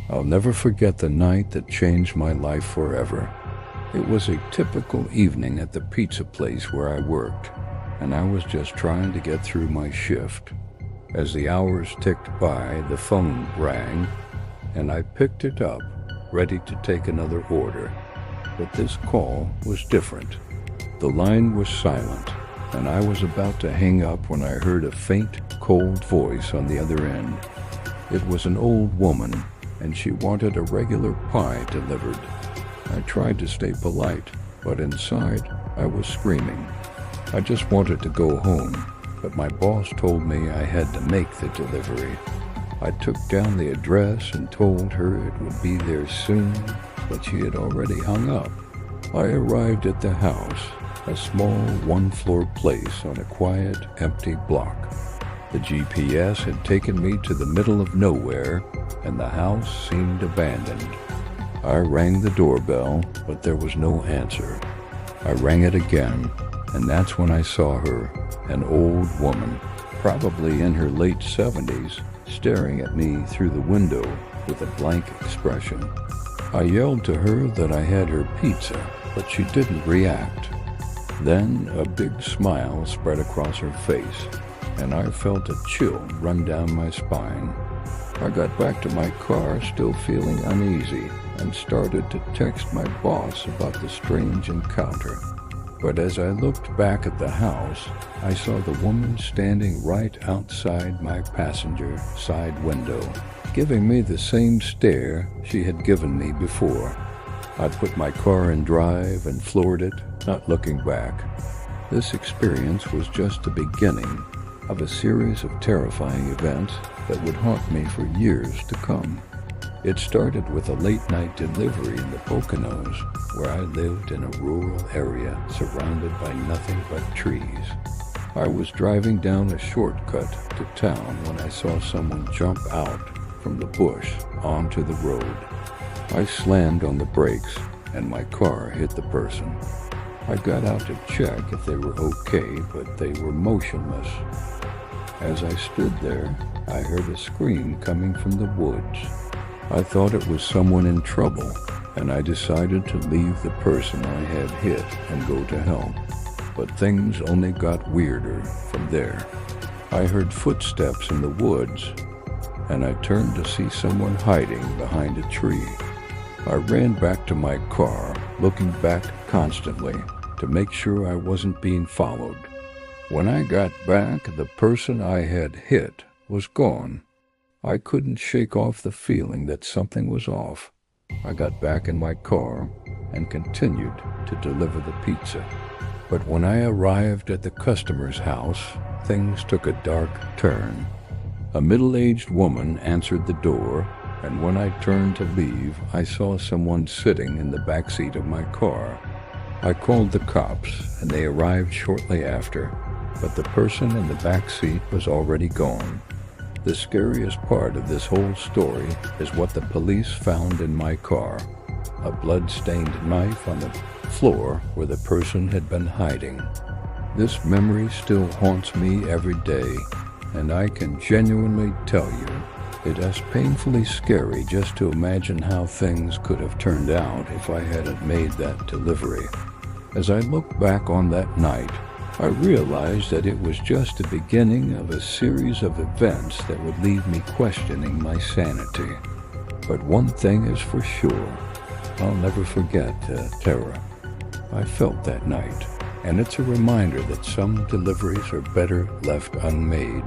I'll never forget the night that changed my life forever. It was a typical evening at the pizza place where I worked, and I was just trying to get through my shift. As the hours ticked by, the phone rang, and I picked it up, ready to take another order. But this call was different. The line was silent, and I was about to hang up when I heard a faint, cold voice on the other end. It was an old woman, and she wanted a regular pie delivered. I tried to stay polite, but inside I was screaming. I just wanted to go home, but my boss told me I had to make the delivery. I took down the address and told her it would be there soon, but she had already hung up. I arrived at the house, a small one-floor place on a quiet, empty block. The GPS had taken me to the middle of nowhere, and the house seemed abandoned. I rang the doorbell, but there was no answer. I rang it again, and that's when I saw her, an old woman, probably in her late 70s, staring at me through the window with a blank expression. I yelled to her that I had her pizza, but she didn't react. Then a big smile spread across her face, and I felt a chill run down my spine. I got back to my car still feeling uneasy and started to text my boss about the strange encounter. But as I looked back at the house, I saw the woman standing right outside my passenger side window, giving me the same stare she had given me before. I put my car in drive and floored it, not looking back. This experience was just the beginning of a series of terrifying events that would haunt me for years to come. It started with a late-night delivery in the Poconos, where I lived in a rural area surrounded by nothing but trees. I was driving down a shortcut to town when I saw someone jump out from the bush onto the road. I slammed on the brakes, and my car hit the person. I got out to check if they were okay, but they were motionless. As I stood there, I heard a scream coming from the woods. I thought it was someone in trouble, and I decided to leave the person I had hit and go to help. But things only got weirder from there. I heard footsteps in the woods, and I turned to see someone hiding behind a tree. I ran back to my car, looking back constantly to make sure I wasn't being followed. When I got back, the person I had hit was gone. I couldn't shake off the feeling that something was off. I got back in my car and continued to deliver the pizza. But when I arrived at the customer's house, things took a dark turn. A middle-aged woman answered the door, and when I turned to leave, I saw someone sitting in the backseat of my car. I called the cops, and they arrived shortly after, but the person in the backseat was already gone. The scariest part of this whole story is what the police found in my car: a blood-stained knife on the floor where the person had been hiding. This memory still haunts me every day, and I can genuinely tell you, it is painfully scary just to imagine how things could have turned out if I hadn't made that delivery. As I look back on that night, I realized that it was just the beginning of a series of events that would leave me questioning my sanity. But one thing is for sure, I'll never forget the terror I felt that night, and it's a reminder that some deliveries are better left unmade.